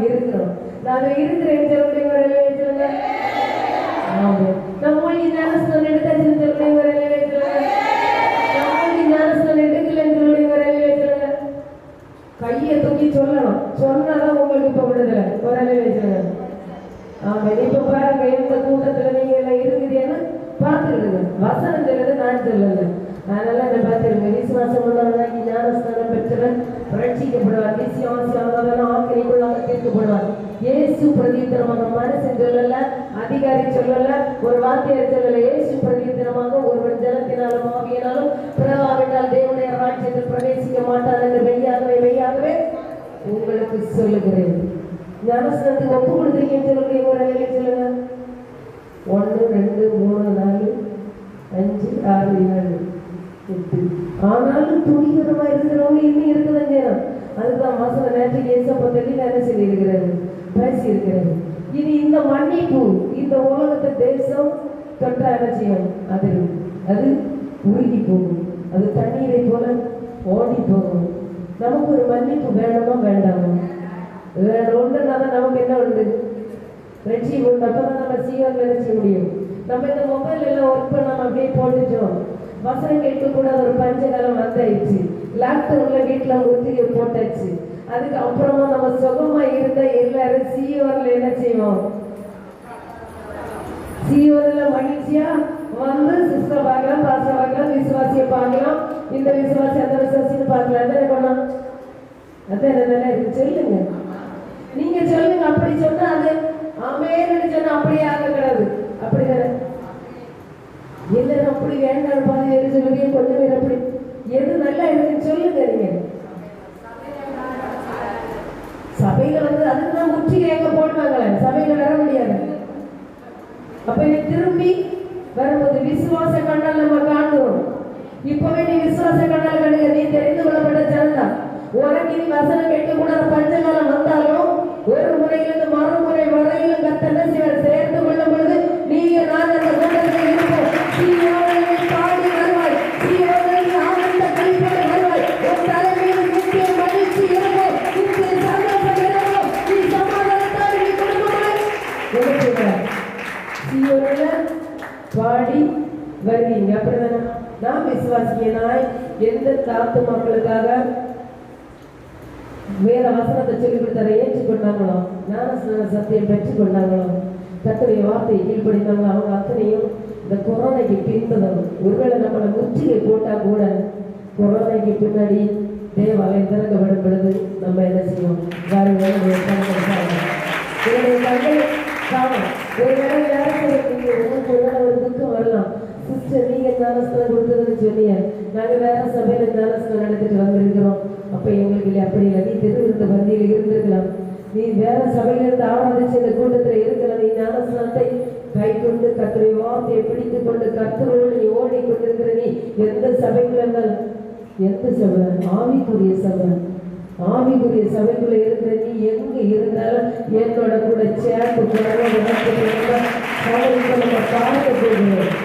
இருக்கிறோம். நாங்க இருக்கிறேன் சொல்லுடைய வரலே சொல்லுங்க. நம்ம ஞானஸ்நானம் எடுத்தாச்சு சொல்லுடைய வரலே சொல்லுங்க. நம்ம ஞானஸ்நானம் எடுக்கலன்னு சொல்லுடைய வரலே சொல்லுங்க. கையை தூக்கி சொல்லணும், சொன்னாதான் உங்களுக்கு இப்ப விடுதலை. வரலே சொல்லுங்க. ஆமா, இப்ப பாருங்க எந்த கூட்டத்துல நீங்க எல்லாம் இருக்குதுன்னு பார்த்துக்கிடுங்க. வசனம் சொல்லுது, நான் சொல்லல. அதனால என்ன பார்த்துருங்க. விசுவாசம் உள்ளவங்க ஞானஸ்நானம் பெற்றவன் ரட்சிக்கப்படுவார். விசுவாசியானவன் ஆக்கினைக்குள்ளாக தீர்க்கப்படுவார். இயேசு பிரதித்திரமாக மனுஷன் சொல்லல, அதிகாரி சொல்லல, ஒரு வார்த்தையர் சொல்லல. இயேசு பிரதித்திரமாக ஒருவன் ஜலத்தினாலும் ஆவியினாலும் பிறவாவிட்டால் தேவனுடைய ராஜ்யத்தில் பிரவேசிக்க மாட்டார் என்று மெய்யாகவே உங்களுக்கு சொல்லுகிறேன். ஞானஸ்நானத்துக்கு ஒப்பு கொடுத்துருக்கேன்னு சொல்லுங்க. ஒரு வேலையை சொல்லுங்க. 1 2 3 4 5 6 7 8. ஆனாலும் துணிகரமா இருக்கிறவங்க இன்னும் இருக்குதான் நேரம். அதுதான் வாசன நேரத்துக்கு ஏசப்ப தெளிவா என்ன சொல்லி இருக்கிறாரு, பேசி இருக்கிறாரு. இனி இந்த மன்னிப்பு இந்த உலகத்தை தேசம் தொட்டா என்ன செய்யும், அது உருகி போகும், அது தண்ணீரை போல ஓடி போகும். நமக்கு ஒரு மன்னிப்பு வேணுமா வேண்டாமா? ஒன்றுனாதான் நமக்கு என்ன உண்டு, ரட்சி உண்டு. அப்பதான் நம்ம சீக்கிரம் நினைச்ச முடியும். நம்ம இந்த மொபைல் எல்லாம் ஒர்க் பண்ணாம அப்படியே போட்டுட்டோம். வசனம் கேட்க கூட ஒரு பஞ்சகாலம் வந்தாயிடுச்சு. லாக்டவுன்ல வீட்டுல முற்றுகை போட்டாச்சு. அதுக்கு அப்புறமா நம்ம சுகமா இருந்த எல்லாரும் சிஓர்ல என்ன செய்வோம், சிஓர்ல மகிழ்ச்சியா வந்து சிஸ்டர் பார்க்கலாம், பாஸ்டர் பார்க்கலாம், விசுவாசியை பார்க்கலாம். இந்த விசுவாசி அந்த விசுவாசின்னு பார்க்கலாம். என்ன பண்ணலாம், அதான் நல்லா இருக்கு. சொல்லுங்க, நீங்க சொல்லுங்க. அப்படி சொன்னா அது ஆமேன்னு சொன்னா அப்படியே ஆக கிடையாது. அப்படிதானே எல்லாரும் அப்படி வேண்டாம் பாதி எது சொல்லுங்க. கொஞ்சம் பேர் அப்படி எது நல்லா இருக்குன்னு சொல்லுங்க. நீங்க சபையில வந்து அதுக்குதான் முற்றுகை எங்க போடுவாங்களே, சபையில வர முடியாது. அப்ப நீ திரும்பி வரும்போது விசுவாச கண்ணால் நம்ம காண்கிறோம். இப்பவே நீ விசுவாச கண்ணால் கண்டுங்க. நீ தெரிந்து கொள்ளப்பட்ட ஜனதா. உனக்கு நீ வசனம் கேட்க கூட பஞ்சகாலம் வந்தாலும் ஒரு முறையிலிருந்து மறுமுறை வரையிலும் கத்தனை சேர்ந்து கொள்ளும் பொழுது நீங்க நான் அந்த கூட்டத்தில் இருப்போம். பாடி வருவாய், ஆனந்த கழிப்போட வருவாய். உன் தலைமையில் முக்கிய மகிழ்ச்சி இருக்கும், முக்கிய சந்தோஷம் இருக்கும். நீ சமாதானத்தால் நீ குடும்பமாய் பாடி வருவீங்க. அப்படிதானே நான் விசுவாசிக்கனாய் எந்த தாத்து மக்களுக்காக வேற வசனத்தை சொல்லி கொடுத்தார ஏற்றுக்கொண்டாங்களோ, ஞானஸ்நான சத்தியம் பெற்றுக் கொண்டாங்களோ, கர்த்தருடைய வார்த்தையை கீழ்படித்தாங்களோ, அவங்க அத்தனையும் இந்த கொரோனாக்கு பின்பதம். ஒருவேளை நம்மளை முற்றுகை போட்டா கூட கொரோனாக்கு பின்னாடி தேவாலயம் திறக்கப்படும் பொழுது நம்ம என்ன செய்வோம், ஒரு துக்கம் வரலாம். சிஸ்டர் நீங்க ஞானஸ்நானம் கொடுத்ததுன்னு சொன்னீங்க, நாங்க வேற சபையில ஞானஸ்நானம் நடத்திட்டு வந்திருக்கிறோம். அப்ப எங்களுக்கு இல்லை, அப்படி இல்லை. நீ திருவிருத்த பந்தியில் இருந்திருக்கலாம், நீ வேற சபையில இருந்து ஆராதிச்சு இந்த கூட்டத்துல இருக்கலாம். நீ ஞானஸ்நானத்தை கை கொண்டு கர்த்தருடைய வார்த்தையை பிடித்துக் கொண்டு கர்த்தரோடு நீ ஓடிக்கொண்டிருக்கிற நீ எந்த சபைக்குள்ள இருந்தாலும், எந்த சபை ஆவிக்குரிய சபை, ஆவிக்குரிய சபைக்குள்ள இருக்கிற நீ எங்க இருந்தாலும் என்னோட கூட சேர்த்து நம்ம பார்க்க போகிறோம்.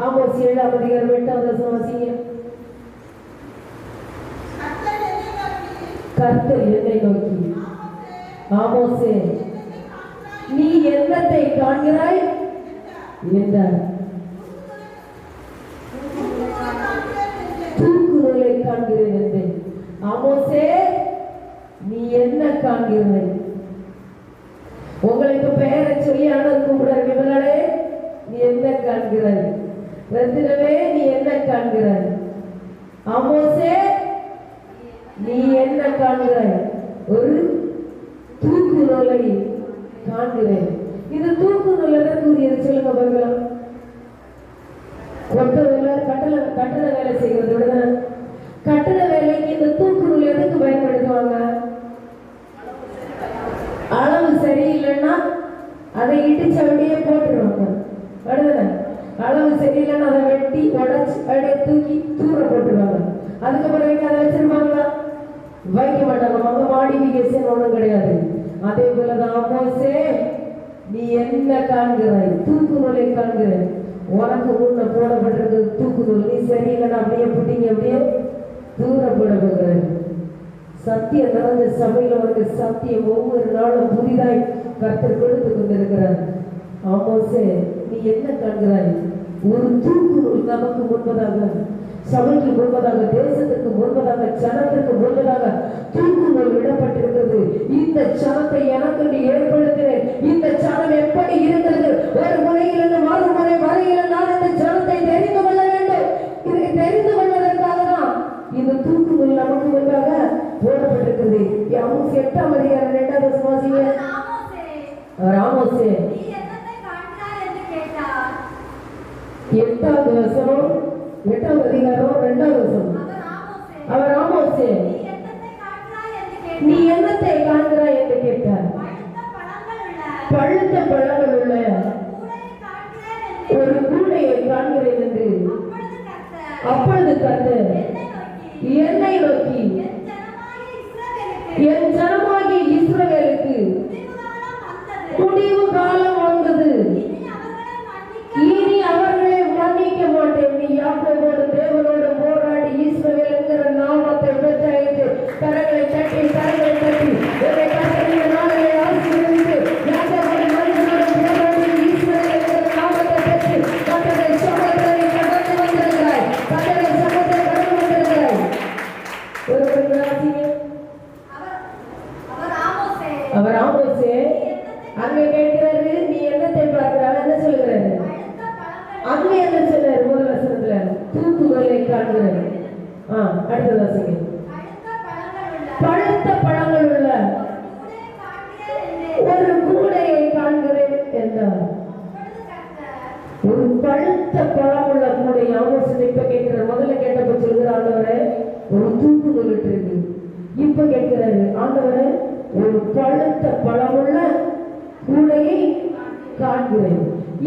ஆமோஸ் 7ஆம் அதிகாரம் 8ஆம் வசனம் வாசிங்க. கர்த்தர் என்னை நோக்கி, ஆமோஸே நீ என்னத்தை காண்கிறாய் என்றார். தூக்குதலை காண்கிறேன் என்றேன். ஆமோஸே நீ என்ன காண்கிறாய்? உங்களுக்கு பெயரை சொல்லி ஆனது கூப்பிடாரு. விமலாளே நீ என்ன காண்கிறாய்? ரத்தினமே நீ என்ன காண்கிறாய்? ஆமோஸே நீ என்ன காண்கிறாய்? ஒரு தூக்கு நூலை காண்கிறேன். இது தூக்கு நூல் கூறியது சொல்லுங்க பார்க்கலாம். கட்டட வேலை செய்வது விட கட்டட வேலைக்கு இந்த தூக்கு நூல் எதுக்கு பயன்படுத்துவாங்க? அளவு சரியில்லைன்னா அதை இடிச்சு அப்படியே போட்டுருவாங்க. அளவு சரியில்லைன்னா அதை வெட்டி உடச்சு அப்படியே தூக்கி தூர போட்டுருவாங்க. அதுக்கப்புறம் அதை வச்சிருப்பாங்களா? வைக்க மாட்டாங்க. அவங்க மாடிஃபிகேஷன் ஒன்றும் கிடையாது. அதே போலதான் ஆமோஸே நீ என்ன காண்கிறாய்? தூக்கு நூலை காண்கிறாய். உனக்கு முன்ன போடப்பட்டிருக்கிறது தூக்கு நூல். நீ சரியில்லைன்னா அப்படியே புட்டிங்க அப்படியே தூரப்பட சத்தியம் நிறைஞ்ச சபையில் அவருக்கு சத்தியம் ஒவ்வொரு நாளும் புதிதாய் கர்த்தர் கொடுத்து கொண்டிருக்கிறார். ஆமோசே, நீ என்ன காண்கிறாய்? ஒரு தூக்கு நமக்கு முன்பதாக, சபைக்கு முன்பதாக, தேசத்துக்கு முன்பதாக, ஜனத்திற்கு முன்பதாக தூக்குகள் விடப்பட்டிருக்கிறது. இந்த சனத்தை எனக்கு நீ ஏற்படுத்தினேன். இந்த சனம் எப்படி இருக்கிறது? ஒரு முறையிலிருந்து மறுமுறை வரையில் நான் இந்த ஜனத்தை தெரிந்து கொள்ள வேண்டும். இதை தெரிந்து கொள்வதற்காக தான் இந்த தூக்குகள் நமக்கு முன்பாக போடப்பட்டிருக்கிறது. ஆமோஸ் 8ஆம் அதிகாரம் 2வது வசனம். ஆமோஸே, 8வது வசனம், 8வது அதிகாரம் 2வது வசனம். அவர் ஆமோஸே, நீ என்னத்தை காண்கிறாய் என்று கேட்டார். பழுத்த பழங்கள் உள்ள ஒரு கூடையை காண்கிறேன் என்று. அப்பொழுது கர்த்தர் என்னை நோக்கி, என் ஜனமாகிய இஸ்ரவேலுக்கு முடிவு காலம் வந்தது, இனி அவர்களை மன்னிக்க மாட்டேன். நீ யாக்கோபோடு தேவனோடு போராடி இஸ்ரவேல் என்கிற நாமத்தை பெற்றாயிற்று. கரங்களை தட்டி என்னை கர்த்தருடைய நாளிலே ஆசீர்வதித்து யாக்கோபோடு மனுஷனோடு போராடி இஸ்ரவேல் என்கிற நாமத்தை பெற்று கர்த்தருடைய சமூகத்தை கடந்து வந்திருக்கிறாய். கர்த்தருடைய சமூகத்தை கடந்து வந்திருக்கிறாய். ஒரு ராசியே, அவர் ஆமோஸே அங்கே கேட்கிறாரு, நீ என்னத்தை பார்க்கிறார்? என்ன சொல்லுகிறாரு? அங்கே என்ன சொல்றாரு? முதல் வசனத்துல தூக்குகளை காண்கிறாரு. அடுத்த வாசிங்க. பழுத்த பழங்கள் உள்ள ஒரு கூடையை காண்கிறேன் என்றார். ஒரு பழுத்த பழம் உள்ள கூடை. ஆமோஸ் இப்ப கேட்கிறார். முதல்ல கேட்டப்ப சொல்கிறார், ஆண்டவரே ஒரு தூக்குகள் இருக்கு. இப்ப கேட்கிறாரு, ஆண்டவரே ஒரு பழுத்த பழமுள்ள கூடையை காண்கிறேன்.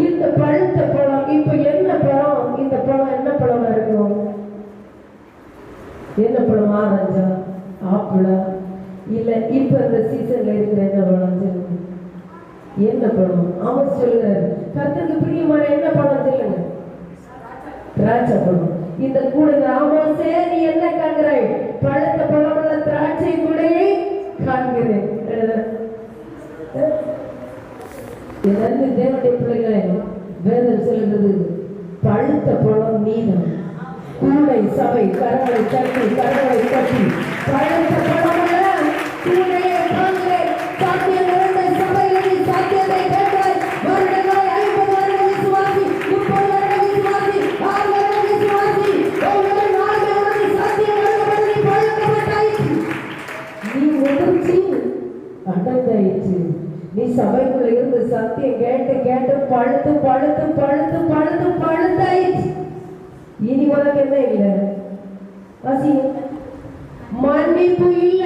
இந்த பழுத்த பழம் இப்ப என்ன பழம்? இந்த பழம் என்ன பழமா இருக்கும்? என்ன பழம்? ஆரஞ்சா, ஆப்பிளா, இல்ல இப்ப இந்த சீசன்ல இருக்கிற என்ன பழம்? என்ன பழம்? அவர் சொல்லுறாரு, கர்த்தருக்கு பிரியமான என்ன பழம் சொல்லுங்க? திராட்சை பழம். இந்த கூடை. ஆமோஸே, நீ என்ன காண்கிறாய்? பழுத்த பழமுள்ள திராட்சை கூடையை காண்கிறேன். தேவனுடைய பிள்ளைகளை வேதம் சொல்லுகிறது, பழுத்த பழம் நீதான். கூடை சபை. கரங்களை தட்டி பழுத்த பழமுள்ள கூடையை காண்கிறேன். சாத்தியம் நிறைந்த சபையில் நீ சாத்தியத்தை கேட்டாய். வருடங்களை 50 வருடம் விசுவாசி, 30 வருடம் விசுவாசி, 6 வருடம் விசுவாசி, ஒவ்வொரு நாளும் உனக்கு சாத்தியம் வருகிறது. நீ பழுக்கப்பட்டாயிற்று, நீ முதிர்ச்சி அடைந்தாயிற்று. நீ சபைக்குள்ள இருந்து சத்தியம் கேட்டு பழுத்தாயிற்று. இனி உனக்கு என்ன இல்லை? மன்னிப்பு இல்ல.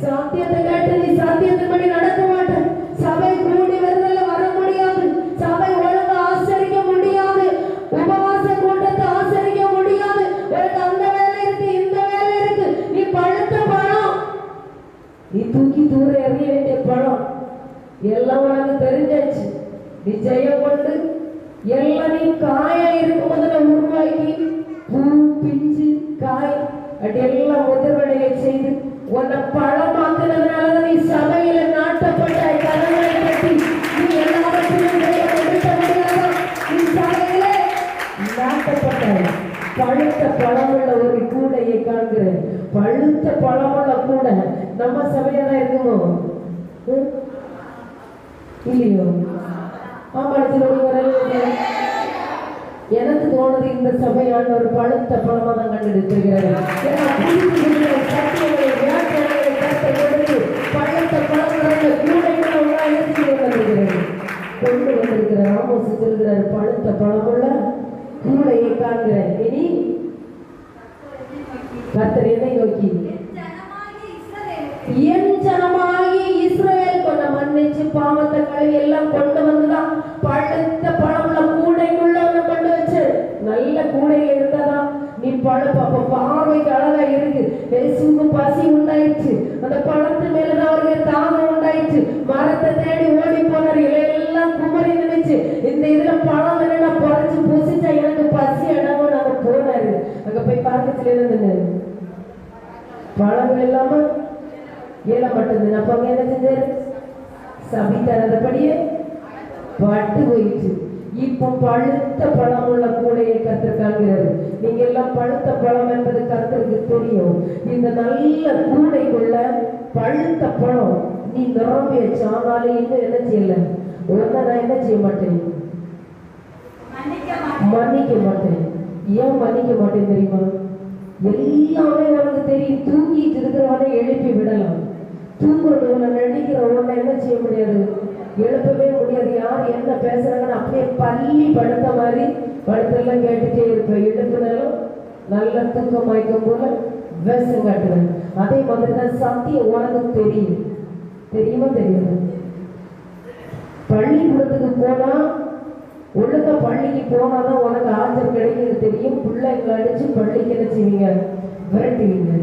சத்தியத்தை கேட்டு நீ சத்தியத்தின்படி நடக்க மாட்டேன். சபை கூடி வர முடியாது. சபை ஒழுங்கு ஆசரிக்க முடியாது. உபவாச கூட்டத்தை ஆசரிக்க முடியாது. உனக்கு அந்த வேலை இருக்கு, இந்த வேலை இருக்கு. நீ பழுத்த பழம். நீ தூக்கி தூர எறிய வேண்டிய பழம். எல்லாம் உனக்கு தெரிஞ்சாச்சு. நீ ஜெயம் கொண்டு எல்லாம் நீ காயா இருக்கும் முதல்ல உருவாக்கி பூ பிஞ்சு காய் அப்படி எல்லாம் உதவடையை செய்து உன்னை பழமாக்குனதுனாலதான் நீ சபையில நாட்டப்பட்ட கதவுகளை கட்டி நீ எல்லாவற்றையும் நீ சபையில நாட்டப்பட்ட பழுத்த பழமுள்ள ஒரு கூடையை காண்கிற. பழுத்த பழமுள்ள கூடை நம்ம சபையதான் இருக்குமோ இல்லையோ? எனக்கு தோணுது இந்த சபையான ஒரு பழுத்த பழமா தான் கண்டெடுத்திருக்கிறார். பழுத்த பழங்களை கொண்டு வந்திருக்கிறார். ஆமோஸ் சொல்கிறார், பழுத்த பழமுள்ள கூடையை காண்கிறேன். இனி கர்த்தர் என்னை நோக்கி, என் ஜனமாகி இஸ்ரவேல் கொண்ட மன்னிச்சு பாவத்தை கழுவி எல்லாம் கொண்டு வந்துதான் பழுத்த பழமுள்ள கூடைக்குள்ள ஒண்ணு கொண்டு வச்சு. நல்ல கூடையில இருந்ததா நீ பழம் அப்ப பார்வைக்கு அழகா இருக்கு. பேசுக்கு பசி உண்டாயிடுச்சு. அந்த பழத்து மேலதான் அவருக்கு தாகம் உண்டாயிடுச்சு. மரத்தை தேடி ஓடி போனார். இலையெல்லாம் குமரி நினைச்சு இந்த இதுல பழம் என்னன்னா பறிச்சு பூசிச்சா எனக்கு பசி அடங்கும். நாங்க போனாரு. அங்க போய் பார்க்கத்துல இருந்து பழங்கள் இல்லாம ஏழை மட்டும்தான். அப்ப அவங்க என்ன செஞ்சாரு? சபித்தனபடியே பட்டு போயிடுச்சு. இப்போ பழுத்த பழம் உள்ள கூடையை கர்த்தர் காண்கிறாரு. நீங்க எல்லாம் பழுத்த பழம் என்பது கர்த்தருக்கு தெரியும். இந்த நல்ல கூடைக்குள்ள பழுத்த பழம் நீ நிரம்பி வச்சானாலே இன்னும் என்ன செய்யல? உடனே நான் என்ன செய்ய மாட்டேன்? மன்னிக்க மாட்டேன். ஏன் மன்னிக்க மாட்டேன் தெரியுமா? எல்லாமே நமக்கு தெரியும். தூங்கிட்டு இருக்கிறவனை எழுப்பி விடலாம். தூங்குறவனை நடிக்கிறவனை என்ன செய்ய முடியாது? எழுப்பவே முடியாது. யார் என்ன பேசுறாங்கன்னு அப்படியே பள்ளி படுத்த மாதிரி படுத்தெல்லாம் கேட்டுட்டே இருப்பேன். எழுப்புனாலும் நல்ல தூக்கம் மயக்கம் போல வேஷம் காட்டுவேன். அதே மாதிரி தான் சத்தியம் உனக்கு தெரியும். தெரியுமா? தெரியாது. பள்ளிக்கூடத்துக்கு போனா ஒழுங்கா பள்ளிக்கு போனாதான் உனக்கு ஆச்சர் கிடைக்கிறது தெரியும். பிள்ளைங்களை அடிச்சு பள்ளிக்கு என்ன செய்வீங்க? விரட்டுவீங்க.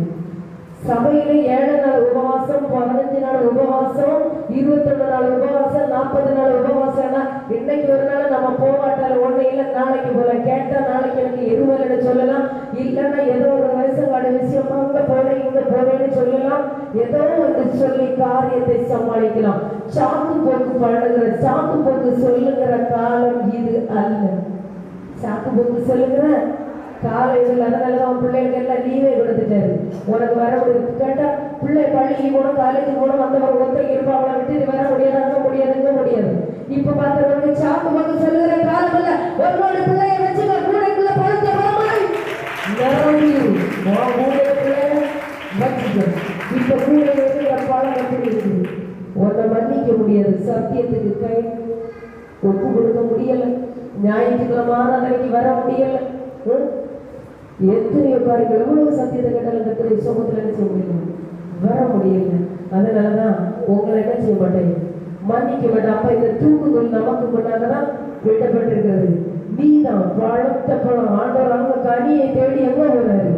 சபையில 7 நாள் உபவாசம், 15 நாள் உபவாசம், 21 நாள் உபவாசம், 40 நாள் உபவாசம்னா இன்னைக்கு ஒரு நாள் நம்ம போவாட்டால ஒண்ணு இல்லை. நாளைக்கு போல கேட்டா நாளைக்கு எனக்கு எருவல்னு சொல்லலாம். இல்லைன்னா ஏதோ ஒரு வயசுக்காடு விஷயமா அங்க போறேன் இங்க போறேன்னு சொல்லலாம். ஏதோ ஒன்று சொல்லி காரியத்தை சமாளிக்கலாம். சாக்கு போக்கு பழகுற, சாக்கு போக்கு சொல்லுகிற காலம் இது அல்ல. சாக்கு போக்கு சொல்லுகிற காலேஜில் அதனாலதான் பிள்ளைகளுக்கு எல்லாம் லீவே கொடுத்துட்டாரு. உனக்கு வர முடியாது கேட்டா பிள்ளை பள்ளிக்கு போனோம் காலேஜுக்கு போனோம் வந்தவங்க ஒருத்தர் இருப்பாங்கள விட்டு இது வர முடியாது அங்க முடியாதுங்க முடியாது. இப்ப பார்த்தவங்க சாக்கு பங்கு சொல்லுகிற காலம் இல்ல. உன்னோட பிள்ளைய வச்சுக்க கூடைக்குள்ள பழுத்த பழமாய் நிரம்பி பிள்ளைய வச்சுக்க. இப்ப கூட பழம் எப்படி இருக்குது? உன்னை மன்னிக்க முடியாது. சத்தியத்துக்கு கை ஒப்பு கொடுக்க முடியல. ஞாயிற்றுக்கிழமை ஆராதனைக்கு வர முடியல. எத்தனையோ பாருங்கள் எவ்வளவு சத்தியத்தை கேட்டாலும் கத்திரை சோகத்துல என்ன செய்ய முடியல? வர முடியல. அதனாலதான் உங்களை என்ன செய்ய மாட்டேன்? மன்னிக்க மாட்டேன். அப்ப இந்த தூக்குதல் நமக்கு முன்னால்தான் வெட்டப்பட்டிருக்கிறது. நீதான் பழத்த பழம். ஆண்டவர் அவங்க கனியை தேடி எங்க போனாரு?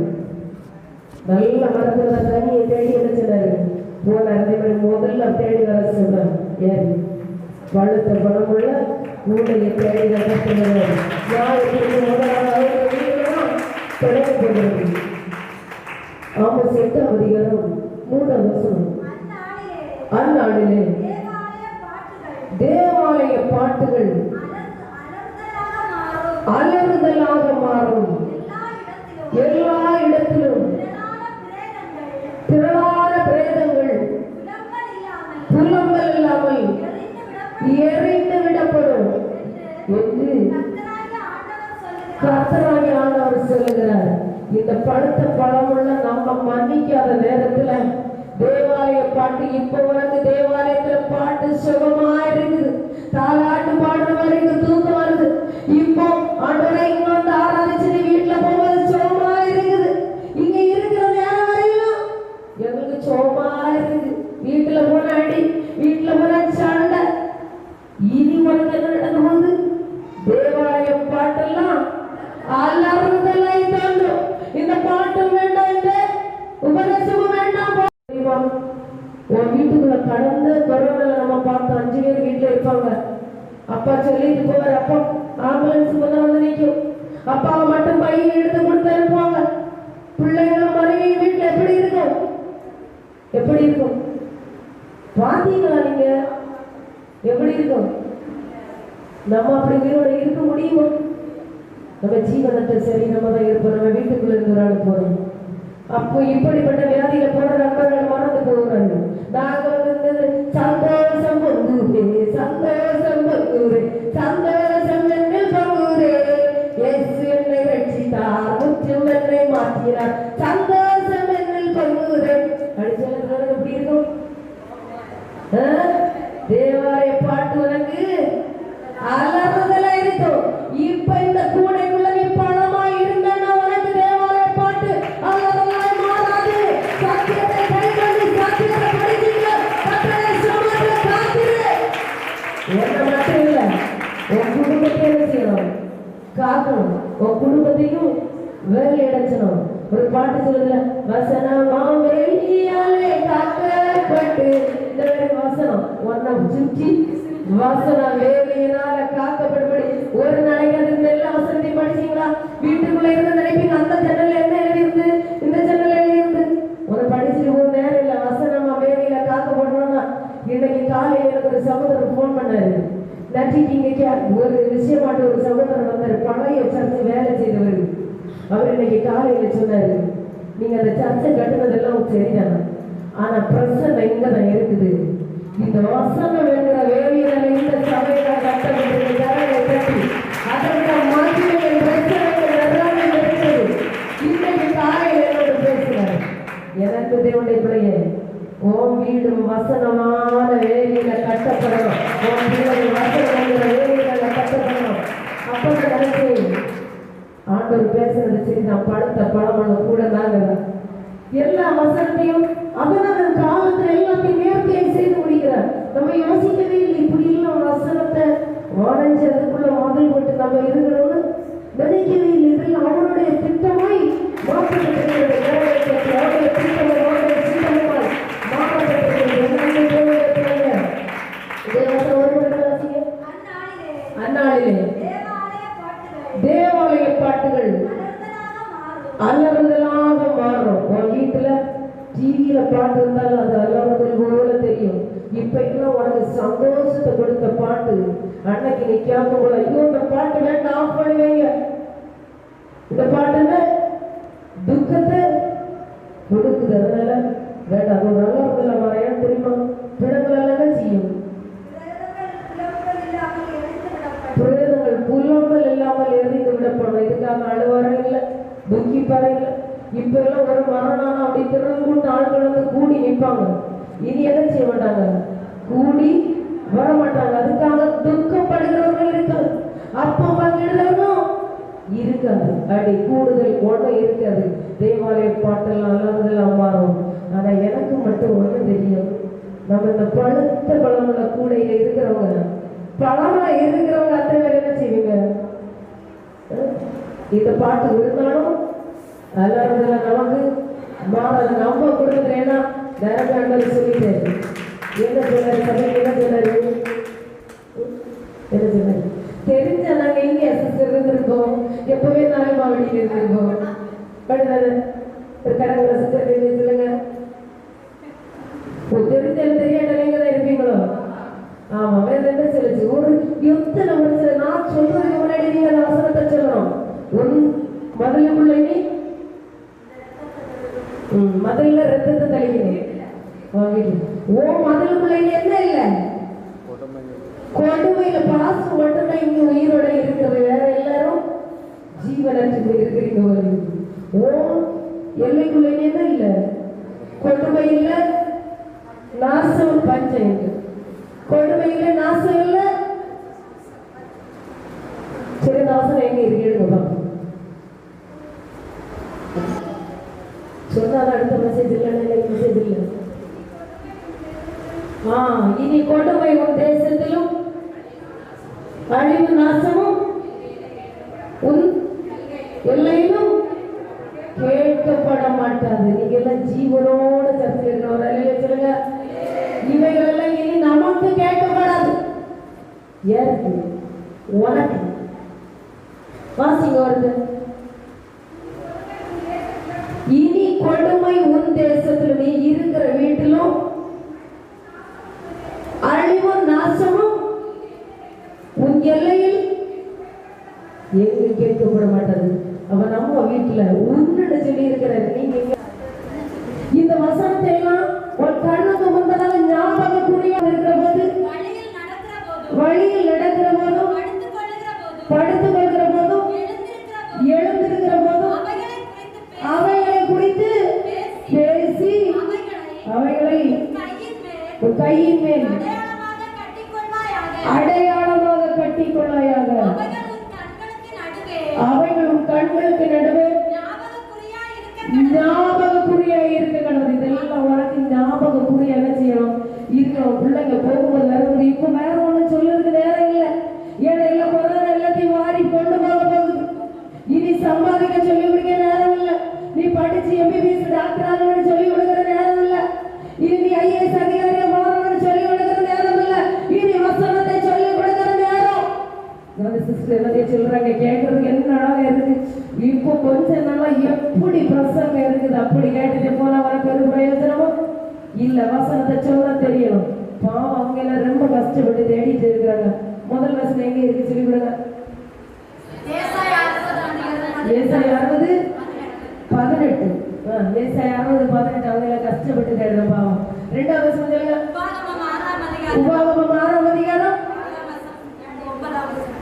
நல்ல மரத்துல கனியை தேடி என்ன சொன்னாரு? போனார். அதே மாதிரி முதல்ல தேடி வர சொல்றாரு. ஏன் பழுத்த பழம் உள்ள ஊழையை தேடி வர சொன்னார். ஆமோஸ் 8ஆம் அதிகாரம் 3ஆம் வசனம். அந்நாளிலே தேவாலய பாட்டுகள் அலறுதலாக மாறும். எல்லா இடத்திலும் திரளான பிரேதங்கள் புலம்பல் இல்லாமல் எரிந்து விடப்படும் என்று கர்த்தராகிய ஆண்டவர் சொல்லுகிறார். இந்த பழுத்த பழமுள்ள நம்ம மன்னிக்காத நேரத்துல தேவாலய பாட்டு இப்ப உனக்கு தேவாலயத்துல பாட்டு சுகமா இருக்குது. தாலாட்டு பாடுற மாதிரி தூக்கம் வருது. இப்போ ஆண்டவரை இங்க வந்து ஆராதிச்சு வீட்டுல போவது சுகமா இருக்குது. இங்க இருக்கிற நேரம் வரையிலும் எங்களுக்கு சுகமா இருக்குது. வீட்டுல போன அடி, வீட்டுல போன சண்டை. இனி உனக்கு என்ன நடக்க போகுது? தேவாலய பாட்டெல்லாம் அலறுதலை தாண்டும். இந்த பாட்டும் வேண்டாம், இந்த உபதேசமும் வேண்டாம். உன் வீட்டுக்குள்ள கடந்த கொரோனால நம்ம பார்த்தோம். 5 பேர் வீட்டுல இருப்பாங்க. அப்பா சொல்லிட்டு போவார். அப்பா ஆம்புலன்ஸ் வந்து நிற்கும். அப்பாவை மட்டும் பையன் எடுத்து கொடுத்து அனுப்புவாங்க. பிள்ளைங்களும் மனைவியும் வீட்டுல எப்படி இருக்கும்? எப்படி இருக்கும்? பாத்தீங்களா நீங்க? எப்படி இருக்கும்? நம்ம அப்படி உயிரோட இருக்க முடியுமா? நம்ம ஜீவனத்தை சரி நம்ம தான் இருப்போம். நம்ம வீட்டுக்குள்ள இருந்து ஒரு ஆள் போறோம். அப்போ இப்படிப்பட்ட வியாதியில போற நண்பர்கள் மறந்து போகிறாங்க. நாங்க வந்து சந்தோஷம் பொங்குதே, சந்தோஷம் பொங்குதே, சந்தோஷம் என்னில் பொங்குதே, இயேசு என்னை ரட்சித்தார், முற்றும் என்னை மாற்றினார், சந்தோஷம் என்னில் பொங்குதே. அடிச்சல எப்படி இருக்கும்? தேவாலய பாட்டு உனக்கு அலறுதலா இருக்கும். இப்ப இந்த கூடைக்குள்ள நீ பணமா இருந்தா உனக்கு தேவாலய பாட்டு அலறுதலாய் மாறாது. சத்தியத்தை கைக்கொண்டு சத்தியத்தை படிச்சீங்க. கர்த்தரை சமத்துல காத்திரு. என்ன மட்டும் இல்ல, உன் குடும்பத்தை என்ன செய்யணும்? காக்கணும். உன் குடும்பத்தையும் வேலை அடைச்சணும். ஒரு பாட்டு சொல்லுதுல, வசனமா வெளியாலே காக்கப்பட்டு. இந்த வசனம் ஒன்ன சுற்றி வாசனா வேலையினால காக்கப்படும்படி. ஒரு நாளைக்கு அது எல்லா வசனத்தையும் படிச்சீங்களா? வீட்டுக்குள்ள இருந்து நினைப்பீங்க அந்த ஜன்னல் என்ன எழுதியிருந்து, இந்த ஜன்னல் எழுதியிருந்து. ஒரு படிச்சுட்டு போன அன்னைக்கு இன்னைக்கு ஒரு விஷயமாட்டு ஒரு சகோதரர் வந்தார், பழைய சர்ச்சை வேலை செய்தவர். அவர் இன்னைக்கு காலையில சொன்னாரு, நீங்க அந்த சர்ச்சை கட்டுனதெல்லாம் சரிதானா, ஆனா பிரச்சனை இங்கதான் இருக்குது. இந்த வசனம் என்கிற வேலையில இந்த சபையில கட்டப்பட்டு கட்டி அதற்கு மாற்றிய பிரச்சனைகள் எல்லாமே இருக்குது. இன்னைக்கு காலையில என்னோட பேசுறாரு, எனக்கு தேவனுடைய பிள்ளையே, உன் வீடு வசனமான வேலையில கட்டப்படணும், உன் வீடு வசனமான வேலையில கட்டப்படணும். அப்ப நினைச்சு ஆண்டவர் பேசுறது சரி, நான் படுத்த பழமளவு கூட நாங்க எல்லா வசனத்தையும் அதனால காலத்துல எல்லாத்தையும் நேர்த்தியாக செய்து முடிக்கிறார். நம்ம யோசிக்கவே இல்லை, இப்படி எல்லாம் வசனத்தை வாடஞ்சு அதுக்குள்ள முதல் போட்டு நம்ம இருக்கணும்னு நினைக்கவே இல்லை. இதெல்லாம் அவருடைய திட்டமாய் மாற்றப்பட்டிருக்கிறது. அந்நாளிலே தேவாலய பாட்டுகள் அலறுதலாக மாறும். உன் வீட்டுல டிவியில பாட்டு இருந்தாலும் அது அலறுதல் போல தெரியும். இப்பெல்லாம் உனக்கு சந்தோஷத்தை கொடுத்த பாட்டு அன்னைக்கு நிக்காம போல, ஐயோ இந்த பாட்டு வேண்டாம் ஆஃப் பண்ணுவீங்க, இந்த பாட்டுன்னு துக்கத்தை கொடுக்குது, அதனால வேண்டாம். ஒரு அலறுதல வரையான்னு தெரியுமா, பிணங்களெல்லாம் செய்யும், பிரேதங்கள் புல்லாமல் இல்லாமல் எரிந்து விடப்படும். இதுக்காக அழுவாரம் இல்லை, துக்கிப்பாரு இல்லை. இப்ப எல்லாம் ஒரு மரணம் அப்படி திரும்ப ஆட்கள் வந்து கூடி நிற்பாங்க. இனி என்ன செய்ய மாட்டாங்க, கூடி வர மாட்டாங்க. அதுக்காக துக்கப்படுகிறவர்கள் இருக்காது, அப்ப பங்கிடுறவர்களும் இருக்காது. அப்படி கூடுதல் ஒண்ணு இருக்காது. தேவாலய பாட்டெல்லாம் அல்லாதெல்லாம் மாறும். ஆனா எனக்கு மட்டும் ஒண்ணு தெரியும், நம்ம இந்த பழுத்த பழமுள்ள கூடையில இருக்கிறவங்க, பழமா இருக்கிறவங்க அத்தனை பேர் என்ன செய்வீங்க, இந்த பாட்டு இருந்தாலும் அல்லாததுல நமக்கு மாறாது. நம்ம கொடுக்குற ஏன்னா நிறைய சொல்லிட்டு என்ன சொன்னாரு, சபைக்கு என்ன சொன்னாரு, என்ன சொன்னாரு தெரிஞ்ச நாங்க இங்க சிஸ்டர் இருந்திருக்கோம், எப்பவே நாங்க மாவடியில் இருந்திருக்கோம். கடவுள சிஸ்டர் சொல்லுங்க, தெரிஞ்ச தெரியாத நீங்க தான் இருப்பீங்களோ. ஆமா, வேற என்ன சொல்லுச்சு, ஒரு எத்தனை வருஷம் நான் சொல்றதுக்கு முன்னாடி நீங்க அந்த வசனத்தை சொல்லணும். மதுளுக்குள்ள நீ மதுள ரத்தத்தை தளிக்கிறேன். ஓ மதுளுக்குள்ள என்ன இல்லை, கொடுமையில பாசம் மட்டும்தான் இங்க உயிரோட இருக்கிறது, வேற எல்லாரும் ஜீவனற்று இருக்கிறீங்க. ஓ எல்லைக்குள்ள என்ன இல்லை, கொடுமையில நாசம் பஞ்சம், கொடுமையில நாசம் இல்லை. சரி, நாசம் எங்க இருக்கு எடுங்க சொன்னாலும் அடுத்த மெசேஜ் இல்லைன்னா மெசேஜ் இல்லை. இனி கொடுமை உன் தேசத்திலும் அழிவு நாசமும் உன் எல்லையிலும் கேட்கப்பட மாட்டாது. நீங்க எல்லாம் ஜீவனோட சர்ச்சை சொல்லுங்க, இவைகள் எல்லாம் இனி நமக்கு கேட்கப்படாது. யாருக்கு? உனக்கு. வாசிங்க வருது, இனி கொடுமை உன் தேசத்தில் நீ இருக்கிற வீட்டிலும் அழிவும் நாசமும் உன் எல்லையில் எங்க கேட்கப்பட மாட்டது. அவன் நம்ம வீட்டுல உன்னு சொல்லி இருக்கிறார். நீங்க இந்த வசனத்தை எல்லாம் ஒரு கண்ணுக்கு முன்பதாக ஞாபகக்குறியா இருக்கிற போது, வழியில் நடக்கிற போதும், படுத்துக் கொள்கிற போதும், எழுந்திருக்கிற போதும் அவைகளை குறித்து பேசி அவைகளை கையின் மேல் அடையாளமாக கட்டிக்கொள்ளாயாக. அவைகளும் கண்களுக்கு நடுவே ஞாபகக்குறியா இருக்க கடவுள். இதெல்லாம் உனக்கு ஞாபகக்குறியா என்ன செய்யணும், இருக்கணும். பிள்ளைங்க போகும்போது வரும்போது இப்ப வேற ஒண்ணு சொல்றதுக்கு நேரம் இல்லை. ஏன்னா எல்லாம் கொரோனா எல்லாத்தையும் வாரி கொண்டு போக போகுது. இனி சம்பாதிக்க சொல்லி கொடுக்க நேரம் இல்லை. நீ படிச்சு எம்பிபிஎஸ் டாக்டர் ஆகணும்னு சொல்லி கொடுக்கிற நேரம் இல்லை. இனி நீ ஐஏஎஸ் அதிகாரியா மாறணும்னு சொல்லி கொடுக்கிற நேரம் இல்லை. இனி வசனத்தை சொல்லி கொடுக்கிற நேரம். சிஸ்டர் எல்லாத்தையும் சொல்றாங்க, கேட்கறதுக்கு என்ன அழகா இருக்கு. இப்போ கொஞ்ச நாளா எப்படி பிரசங்கம் இருக்குது, அப்படி கேட்டுட்டு போனா வர பெரும் பிரயோஜனமோ இல்ல. வசனத்தை சொல்ல தெரியணும். பாவம் அவங்க எல்லாம் ரொம்ப கஷ்டப்பட்டு தேடிட்டு இருக்கிறாங்க. முதல் வசனம்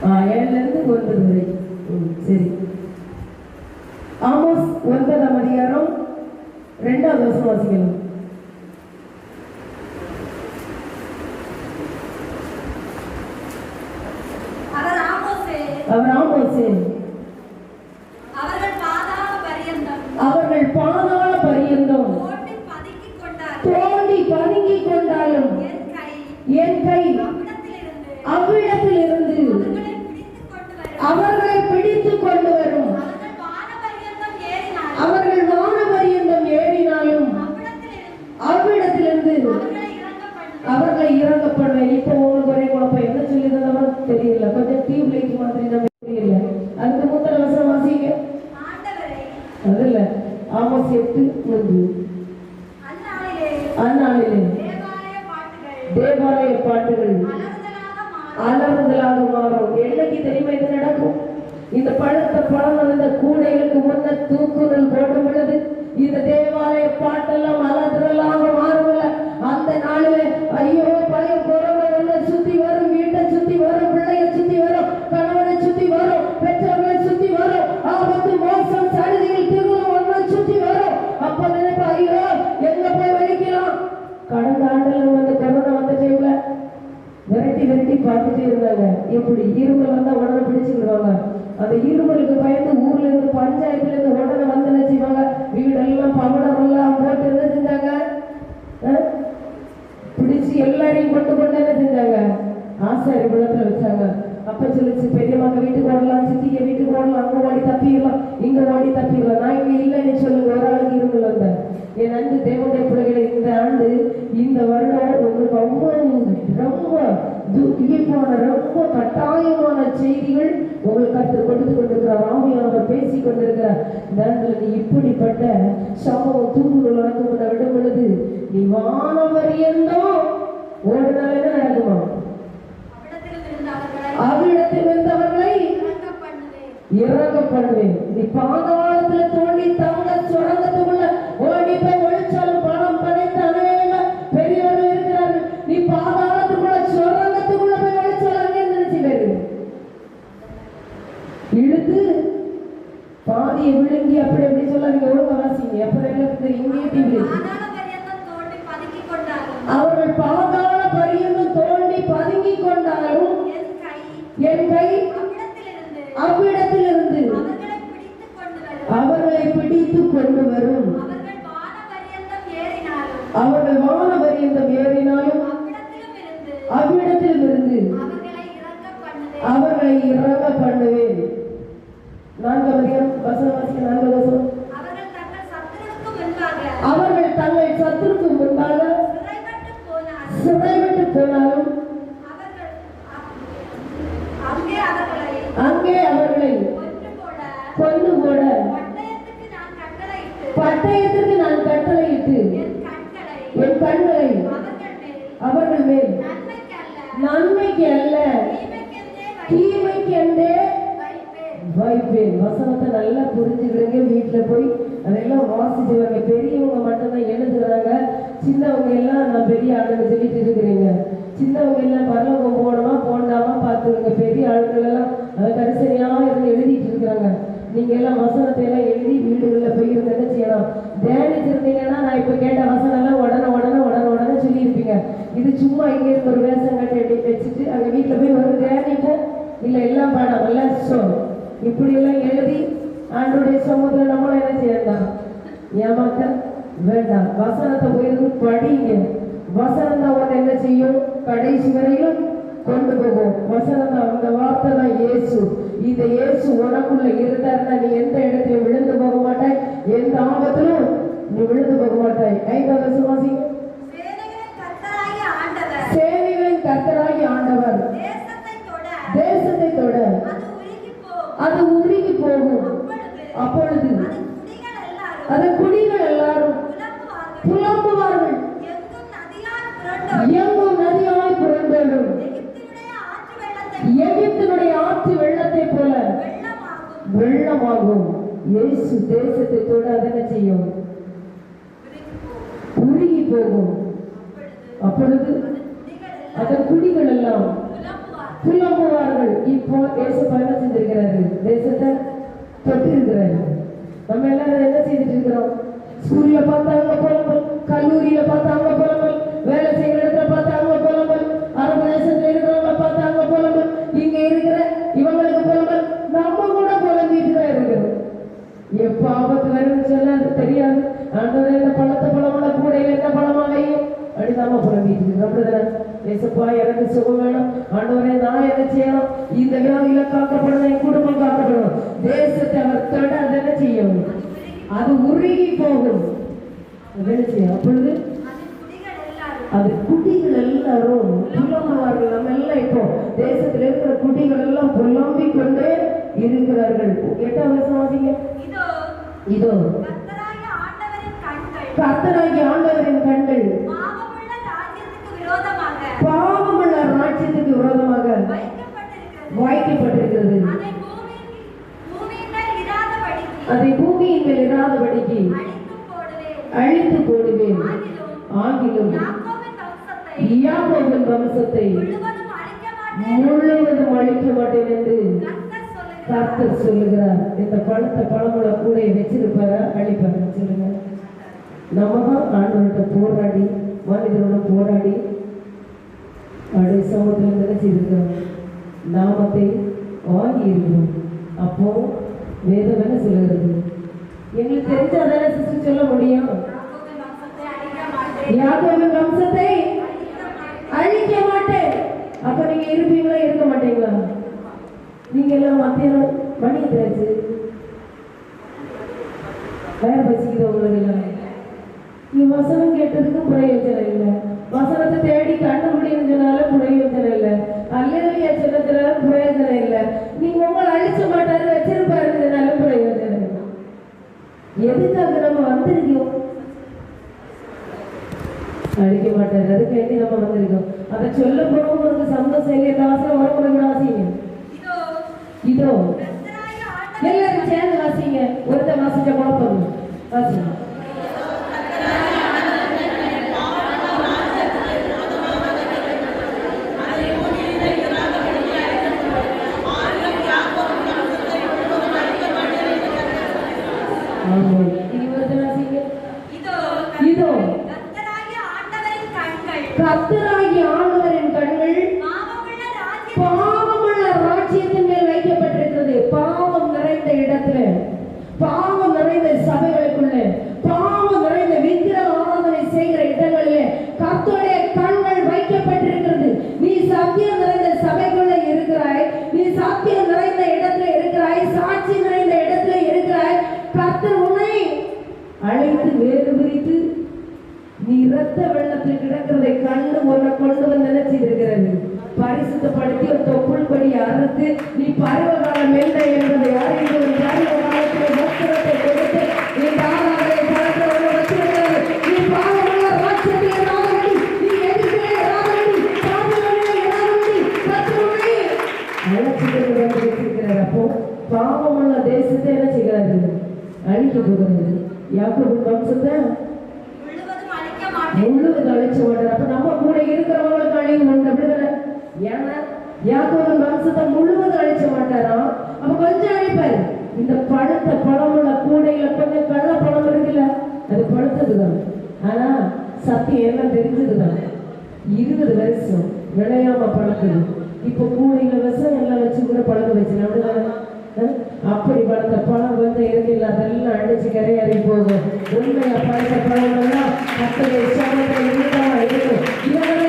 7லிருந்து 9 வரை. சரி. ஆமோஸ் 9ஆம் அதிகாரம் 2வது வசனம் வாசிக்கலாம். அவர் ஆமோஸே அவர்கள் பாதாள பரியந்தம் தோண்டி பதுங்கிக் கொண்டாலும் என் கை அவ்விடத்திலிருந்து அவர்களை பிடித்துக் கொண்டு வரும். அவர்கள் வான பரியந்தம் ஏறினாலும் அவ்விடத்திலிருந்து அவர்களை இறங்க பண்ணுவேன். இப்போ உங்களுக்கு ஒரே குழப்பம், என்ன சொல்லிதான் தெரியல, கொஞ்சம் டியூப் லைட் மாதிரி நம்ம தெரியல. அதுக்கு முந்தின வசனம் வாசிங்க. அதுல ஆமோஸ் 8:3 அந்நாளிலே தேவாலய பாட்டுகள் அலறுதலாக மாறும். என்னைக்கு தெரியுமா இது நடக்கும்? இந்த பழுத்த பழம் வந்த கூடைகளுக்கு முன்ன தூக்குதல் போடும் பொழுது இந்த தேவாலய பாட்டெல்லாம் அலறுதலாக மாறும்ல. அந்த நாளிலே ஐயோ பயம் போறவங்க சுத்தி வரும், வீட்டை சுத்தி வரும், பிள்ளைய சுத்தி வரும், கணவனை சுத்தி வரும், பெற்றோர்களை சுத்தி வரும், ஆபத்து மோசம் சடுதியில் திருவிழா ஒன்றை சுத்தி வரும். அப்ப நினைப்ப ஐயோ எங்க போய் வலிக்கலாம். கடந்த ஆண்டுல வந்து கொரோனா வந்த டைம்ல விரட்டி பார்த்துட்டே இருந்தாங்க. எப்படி இருமல் வந்தா உடனே பிடிச்சுக்கிடுவாங்க. அந்த இருமலுக்கு பயந்து ஊர்ல இருந்து பஞ்சாயத்துல இருந்து உடனே வந்து என்ன செய்வாங்க, வீடெல்லாம் பவடம் எல்லாம் போட்டு என்ன செஞ்சாங்க, பிடிச்சு எல்லாரையும் கொண்டு என்ன செஞ்சாங்க, ஆசாரி குளத்துல வச்சாங்க. அப்ப சொல்லிச்சு, பெரியம்மாங்க வீட்டுக்கு ஓடலாம், சித்திக்க வீட்டுக்கு ஓடலாம், அங்க ஓடி தப்பிடலாம், இங்க ஓடி தப்பிடலாம். நான் இங்க இல்லைன்னு சொல்லுங்க. ஒரு ஆளுக்கு இருமல் வந்த என் அன்பு தேவனுடைய பிள்ளைகளை, இந்த ஆண்டு இந்த வருடம் உங்களுக்கு ரொம்ப துக்கியமான ரொம்ப கட்டாயமான செய்திகள் உங்களுக்கு கருத்து கொடுத்து கொண்டிருக்கிறார். ஆவியானவர் பேசி கொண்டிருக்கிறார். இந்த இடத்துல நீ இப்படிப்பட்ட சம்பவம் தூங்குகள் நடக்கும் விடும் பொழுது நீ வானவர் இருந்தோ ஓடுனால என்ன நடக்குமா? அவ்விடத்தில் இருந்தவர்களை இறங்க பண்ணுவேன். நீ பாதாளத்துல தோண்டி தங்க சுரங்கத்துக்குள்ள ஓடி போய் ஒழிச்சாலும் பணம் படைத்த அநேக பெரியவர்கள் இருக்கிறார்கள். நீ பாதாளத்துக்குள்ள சுரங்கத்துக்குள்ள போய் ஒழிச்சாலும் அங்கே நினைச்சு போயிரு, இழுத்து பாதியை விழுங்கி அப்படி எப்படி சொல்ல நீங்க ஒழுங்க வாசிங்க. எப்படி இங்கே அவர்கள் பாதாள பரியந்தம் தோண்டி பதுங்கி கொண்டாலும் என் கை அவ்விடத்திலிருந்து அவர்களை பிடித்து கொண்டு வரும். அவர்கள் வான பரியந்தம் ஏறினாலும் அவ்விடத்திலிருந்து அவர்களை இறங்க பண்ணுவேன். 4 வசனம் வாசிக்க. 4 வசனம். அவர்கள் தங்கள் சத்துருக்கு முன்பாக சிறைப்பட்டு போனாலும் அங்கே அவர்களை கொண்டு போட பட்டயத்திற்கு நான் கட்டளையிட்டு என் கண்களை அவர்கள் மேல் நன்மைக்கு அல்ல தீமைக்கு என்றே வைப்பேன். வசனத்தை நல்லா புரிஞ்சுக்கிடுங்க. வீட்டுல போய் அதெல்லாம் வாசிச்சுவாங்க. பெரியவங்க மட்டும்தான் எழுதுறாங்க, சின்னவங்க எல்லாம் நான் பெரிய ஆளுன்னு சொல்லிட்டு இருக்கிறீங்க. சின்னவங்க எல்லாம் பரலோகம் போனோமா போண்டாமா பார்த்துருங்க. பெரிய ஆளுகள் எல்லாம் அதை கரிசனையா இருந்து எழுதிட்டு இருக்கிறாங்க. நீங்க எல்லாம் வசனத்தை எல்லாம் எழுதி வீடுகளில் போய் இருந்து என்ன செய்யலாம், தியானிச்சிருந்தீங்கன்னா நான் இப்ப கேட்ட வசனம் எல்லாம் உடனே சொல்லியிருப்பீங்க. இது சும்மா இங்கே இருக்க ஒரு வேஷம் கட்டி எப்படி வச்சுட்டு அங்க வீட்டுல போய் ஒரு தியானிப்போம் இல்ல எல்லாம் பாடம் எல்லாம் இப்படி எல்லாம் எழுதி ஆண்டோடைய சமூகத்துல நம்மளும் என்ன செய்யலாம், ஏமாத்த வேண்டாம். வசனத்தை போயிருந்து படிங்க. வசனம் தான் உன்னை என்ன செய்யும், கடைசி வரையிலும் கொண்டு போகும். வசனம் தான், அந்த வார்த்தை தான் இயேசு. இந்த இயேசு உனக்குள்ள இருந்தாருன்னா நீ எந்த இடத்திலும் விழுந்து போக மாட்டாய், எந்த ஆபத்திலும் நீ விழுந்து போக மாட்டாய். 5வது வசனம். சேனைகளின் கர்த்தராகிய ஆண்டவர் தேசத்தை தொட அது உருகி போகும். அப்பொழுது அதன் குடிகள் எல்லாரும் புலம்புவார்கள், எங்கும் நதியாய் புரண்டோடும். எகிப்தினுடைய ஆற்று வெள்ளத்தை போல வெள்ளமாகும். இயேசு தேசத்தை தொட அதனை செய்யும், உருகி போகும். அப்பொழுது அதன் குடிகள் எல்லாம் புலம்புவார்கள். இப்ப இப்போ ஏசப்பா என்ன செஞ்சிருக்கிறாரு? தேசத்தை தொட்டு இருக்கிறாரு. நம்ம எல்லாரும் என்ன செய்துட்டு இருக்கிறோம்? ஸ்கூல்ல பார்த்தாங்க புலம்பல், கல்லூரியில பார்த்தாங்க புலம்பல், வேலை செய்யற இடத்துல பார்த்தாங்க புலம்பல், அரபு தேசத்துல இருக்கிறவங்க பார்த்தாங்க புலம்பல், இங்க இருக்கிற இவங்களுக்கு புலம்பல், நம்ம கூட புலம்பிட்டு தான் இருக்கிறோம். எப்ப ஆபத்து வரும்னு சொல்ல தெரியாது. ஆண்டவரே இந்த பழத்தை பழமுள்ள கூடையில என்ன பழமா வையும் அப்படி நம்ம புலம்பிட்டு இருக்கிறோம். அப்படிதானே? ஏசப்பா எனக்கு சுகம் வேணும், ஆண்டவரே நான் என்ன செய்யணும், இந்த வியாதியில காக்கப்படணும், என் குடும்பம் காக்கப்படணும். தேசத்தை அவர் தொட அதை என்ன செய்யணும்? அது உருகி போகும். என்ன செய்யும்? அப்பொழுது அது குட்டிகள் எல்லாரும் புலம்புவார்கள். நம்ம எல்லாம் இப்போ தேசத்தில் இருக்கிற குட்டிகள் எல்லாம் புலம்பிக் கொண்டே இருக்கிறார்கள். 8ஆம் வசனம் வாசிங்க. இதோ கர்த்தராகிய ஆண்டவரின் கண்கள் பாவமுள்ள ராஜ்யத்துக்கு விரோதமாக வைக்கப்பட்டிருக்கிறது. அதை பூமியின் மேல் இராதபடிக்கு அழித்து போடுவேன். ஆகிலும் யாக்கோபின் வம்சத்தை முழுவதும் அழிக்க மாட்டேன் என்று கர்த்தர் சொல்லுகிறார். இந்த பழத்தை பழமுள்ள கூடையை வச்சிருப்பாரா? அழிப்பாரு? சொல்லுங்க. நம்ம தான் ஆண்டவர்கிட்ட போராடி, மனிதனோட போராடி அப்படியே சமூகத்தில் நினைச்சிருக்கிறோம், நாமத்தை வாங்கி இருக்கிறோம். அப்போ வேதம் என்ன சொல்லுகிறது? எங்களுக்கு தெரிஞ்சாதானே சிஸ்டர் சொல்ல முடியும். யாக்கோபின் வம்சத்தை அழிக்க மாட்டேன். அப்ப நீங்க இருப்பீங்களா இருக்க மாட்டீங்களா? நீங்க எல்லாம் மத்தியானம் மணி எத்தாச்சு? வேற பசிக்குது உங்களுக்கு எல்லாம். நீ வசனம் கேட்டதுக்கும் பிரயோஜனம் இல்லை, வசனத்தை தேடி கண்டுபிடின்னு சொன்னாலும் பிரயோஜனம் இல்லை, அல்லேலூயா சொன்னதுனால பிரயோஜனம் இல்லை, நீங்க உங்களை அழிச்ச மாட்டாரு வச்சிருப்பாருனாலும் பிரயோஜனம் இல்லை. எதுக்காக நம்ம வந்திருக்கோம்? அழிக்க மாட்டாரு, அதுக்காண்டி நம்ம வந்திருக்கோம். அதை சொல்ல போறோம். உங்களுக்கு சந்தோஷம் இல்லை? இந்த வாசனை வரக்கூட வாசிங்க. இதோ எல்லாரும் சேர்ந்து வாசிங்க. ஒருத்த வாசிச்ச குழப்பம் வாசிங்க. கர்த்தராகிய ஆண்டவரின் கண்கள் பாவமுள்ள ராஜ்யத்தின் மேல் வைக்கப்பட்டிருக்கிறது. பாவம் நிறைந்த இடத்துல, பாவம் நிறைந்த சபைகளுக்குள்ள, பாவம் நிறைந்த விக்கிரக ஆராதனை செய்கிற இடங்களிலே கர்த்தருடைய கண்கள் வைக்கப்பட்டிருக்கிறது. நீ சத்தியம் நிறைந்த சபைக்குள்ள இருக்கிறாய், நீ சத்தியம் நிறைந்த இடத்துல இருக்கிறாய், சாட்சி நிறைந்த இடத்துல இருக்கிறாய். கர்த்தர் உன்னை அழைத்து வேறு பிரித்து நீ இரத்த வெள்ளத்தில் கிடக்கிறதை கண்டு உன்னை கொண்டு வந்து நினைச்சிருக்கிறது. பரிசுத்தப்படுத்தி ஒரு தொப்புள் கொடி அறுத்து நீ பருவகால மெல்ல என்பதை அறிந்து ஒரு பருவ காலத்தில் வஸ்திரத்தை கொடுத்து நீ தாராளத்தை பழக்கிறவரை வச்சிருக்கிறது. நீ பாவமுள்ள ராஜ்யத்தை ராதபடி, நீ எதிர்ப்பே ராதபடி, பாவங்களே ராதபடி கர்த்தரை அழைச்சிட்டு வச்சிருக்கிறார். அப்போ பாவமுள்ள தேசத்தை என்ன செய்கிறாரு? அழிக்க போகிறது. யாக்கோபின் வம்சத்தை முழுவதும் அழிச்ச மாட்டார். அப்ப நம்ம கூட இருக்கிறவங்களுக்கு அழிவு உண்டு. அப்படிதானே? ஏன்னா யாக்கோபின் வம்சத்தை முழுவதும் அழிச்ச மாட்டாராம். அப்ப கொஞ்சம் அழிப்பாரு. இந்த பழுத்த பழமுள்ள கூடையில கொஞ்சம் கள்ள பழம் இருக்குல்ல, அது பழுத்ததுதான். ஆனா சத்தியம் எல்லாம் தெரிஞ்சதுதான். 20 வருஷம் விளையாம பழக்குது. இப்ப கூடையில விஷம் எல்லாம் வச்சு கூட பழக்க வச்சு. அப்படிதானே? அப்படி பழுத்த பழம் வந்து இருக்கில்ல, அதெல்லாம் அடிச்சு கரையாறி போகும். உண்மையா பழுத்த பழம் எல்லாம் கத்தரை சமத்தை இருக்கமா இருக்கும். இவங்களை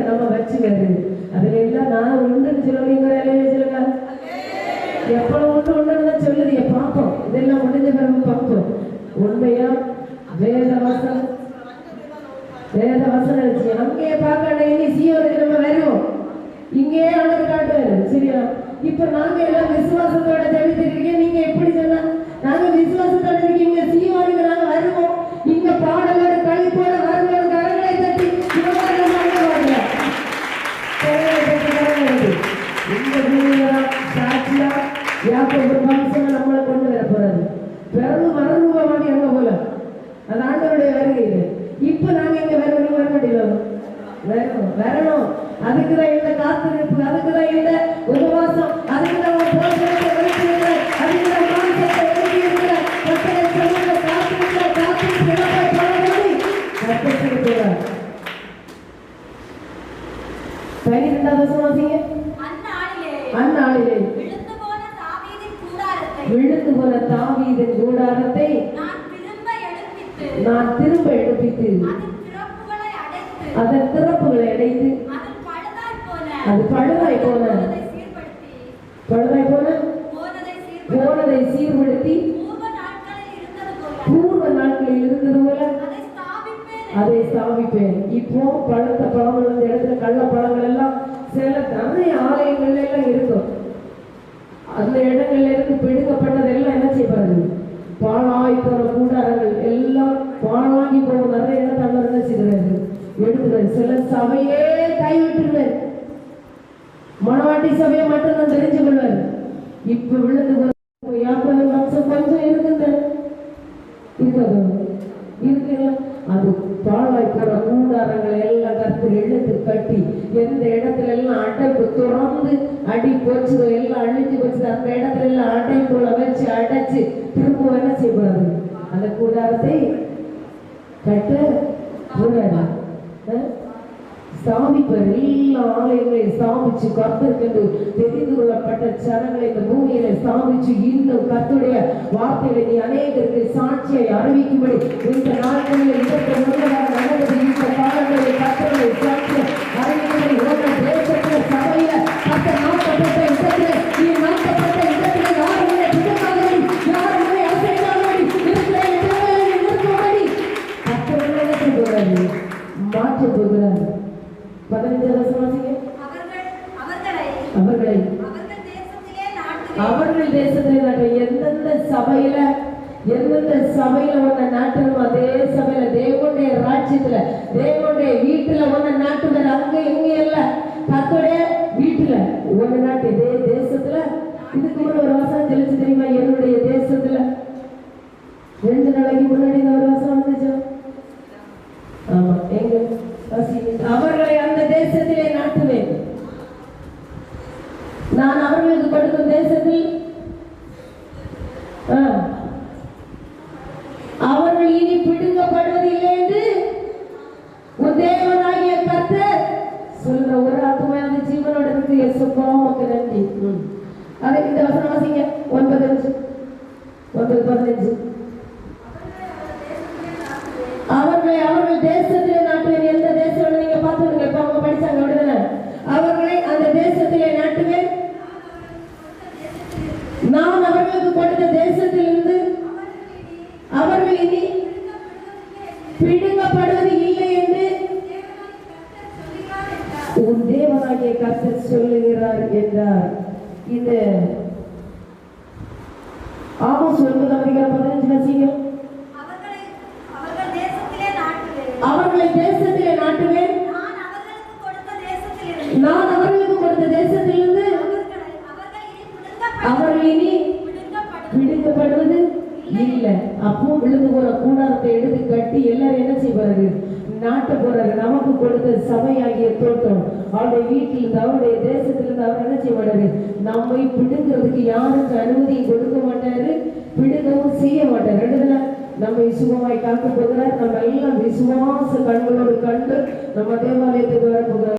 நம்ம வச்சுக்கிறது அதுல எல்லாம் நான் உண்டுன்னு சொல்லுவீங்க. சொல்லுங்க, எப்பளவு உண்டுன்னு தான் சொல்லுது. பார்ப்போம், இதெல்லாம் முடிஞ்ச பிறகு பார்ப்போம். உண்மையா வேத வசனம் வச்சு அங்கேயே பார்க்க இனி சீயோனுக்கு நம்ம வருவோம். இங்கேயே ஆண்டவர் காட்டுவாரு. சரியா? இப்ப நாங்க எல்லாம் விசுவாசத்தோட ஜெபிச்சிருக்கீங்க. நீங்க எப்படி சொன்னா நாங்க விசுவாசத்தோட இருக்கீங்க, சீயோனுக்கு நாங்க வருவோம். இங்க பாடலோட கழிப்போட வருவோம். கரங்களை தட்டி இந்த பூமியா சாட்சியா யாக்கோபு வம்சம் நம்மளை கொண்டு வர போறாரு. பிறகு மறுரூபமாக எங்க போல அது ஆண்டவருடைய வருகை. இப்ப நாங்க இங்க வரணும் வர முடியல வரணும். அதுக்குதான் இந்த காத்திருப்பு, அதுக்குதான் இந்த உபவாசம், அதுக்குதான் போஷணத்தை வைத்திருக்கிற, அதுக்குதான் மாம்சத்தை வைத்திருக்கிற, கர்த்தரை சொல்லுங்க, காத்திருக்கிற கர்த்தர் 12வது வசனம் வாசிங்க. அந்நாளிலே விழுந்து போன தாவீதின் கூடாரத்தை நான் திரும்ப எடுப்பித்து அதன் திறப்புகளை அடைத்து அது பழுதாய் போனதை சீர்படுத்தி பூர்வ நாட்களில் இருந்தது போல அதை ஸ்தாபிப்பேன். இப்போ பழுத்த பழங்கள் இந்த இடத்துல கள்ள பழங்கள் எல்லாம் சில நிறைய ஆலயங்கள்ல எல்லாம் இருக்கும். அந்த இடங்கள்ல இருந்து பிடுங்கப்பட்டதெல்லாம் என்ன செய்யப்படுது? பாழாய் போற கூடாரங்கள் எல்லாம் பாழாகி போகும். நிறைய இடத்தை என்ன செய்கிறது? எடுக்கிறது. சில சபையே கைவிட்டுருவார், மணவாட்டி சபையை மட்டும் தான் தெரிஞ்சு கொள்வார். இப்ப விழுந்து வம்சம் கொஞ்சம் இருக்குங்க இருக்குல்ல, அது பாழாய் போற கூடாரங்களை எல்லாம் கர்த்தர் இழுத்து கட்டி எந்த இடத்துல எல்லாம் அடைப்பு துறந்து அடி போச்சுதோ எல்லாம் அழிஞ்சு போச்சுது, அந்த இடத்துல எல்லாம் அடைப்புல வச்சு அடைச்சு திரும்ப என்ன செய்யக்கூடாது? அந்த கூடாரத்தை கட்ட கூடாது. ஸ்தாபிப்பர் எல்லா ஆலயங்களையும் ஸ்தாபிச்சு கர்த்தருக்கு தெரிந்து கொள்ளப்பட்ட சனங்களை இந்த பூமியில ஸ்தாபிச்சு இன்னும் கர்த்தருடைய வார்த்தைகளை நீ அநேகருக்கு சாட்சியை அறிவிக்கும்படி இந்த நாட்களில் இதற்கு முன்னதாக நடந்தது. இந்த காலங்களில் கர்த்தருடைய சாட்சியை அறிவிக்கும்படி உங்கள் தேசத்துல சபையில கர்த்தர் நாட்டப்பட்ட இடத்துல நீ நாட்டப்பட்ட இடத்துல யாருமே பிடிக்காதபடி யாருமே அசைக்காதபடி இருக்கிற இடங்களை நிறுத்தும்படி கர்த்தர் என்ன செய்கிறார்? மாற்ற போகிறார். 15வது வசனம் வாசிங்க. அவர்கள் தேசத்திலே நாட்டு எந்தெந்த சபையில ஒன்ன நாட்டணும், அதே சபையில தேவனுடைய ராஜ்யத்துல தேவனுடைய வீட்டுல ஒன்ன நாட்டுவர். அங்க எங்க இல்ல, கர்த்தருடைய வீட்டுல ஒன்ன நாட்டு இதே தேசத்துல. இதுக்கு முன்னாடி ஒரு வசனம் தெளிச்சு தெரியுமா? என்னுடைய தேசத்துல 2 நாளைக்கு முன்னாடி ஒரு வசனம் வந்துச்சு. ஆமா, எங்க அவர்களை அந்த தேசத்திலே நாட்டுவேன். நான் அவர்களுக்கு கொடுக்கும் தேசத்தில் அவர்கள் இனி பிடுங்கப்படுவதில்லை என்று உன் தேவனாகிய கர்த்தர் சொல்ற ஒரு ஆத்மாவது ஜீவனோட இருக்கு. எசுப்பா உமக்கு நன்றி. அதை இந்த வசனம் வாசிங்க. 9:15 அவர்கள் தேசத்திலே நாட்டுவேன். எந்த தேசம் நீங்க பார்த்துடுங்க. இப்ப அவங்க படிச்சாங்க விடுதலை. அவர்களை அந்த தேசத்திலே நாட்டுவேன். நான் அவர்களுக்கு கொடுத்த தேசத்திலிருந்து அவர்கள் இனி பிடுங்கப்படுவது இல்லை என்று உன் தேவனாகிய கர்த்தர் சொல்லுகிறார் என்றார். இந்த ஆமோஸ் 9:15 வாசிங்க. அவர்களை தேசத்திலே நாட்டுவேன். நான் அவர்களுக்கு கொடுத்த தேசத்திலிருந்து அவர்கள் இனி பிடிக்கப்படுவது இல்லை. அப்போ விழுந்து போற கூடாரத்தை எடுத்து கட்டி எல்லாரும் என்ன செய்வாரு? நாட்ட போறாரு. நமக்கு கொடுத்த சபையாகிய தோட்டம் அவருடைய வீட்டிலிருந்து அவருடைய தேசத்திலிருந்து அவர் என்ன செய்வாரு? நம்மை பிடுங்கிறதுக்கு யாருக்கு அனுமதியும் கொடுக்க மாட்டாரு, பிடுங்கவும் செய்ய மாட்டார். ரெண்டுல நம்மை சுகமாய் காக்க போகிறார். நம்ம எல்லாம் விசுவாச கண்களோடு கண்டு நம்ம தேவாலயத்துக்கு வர போகிறார்.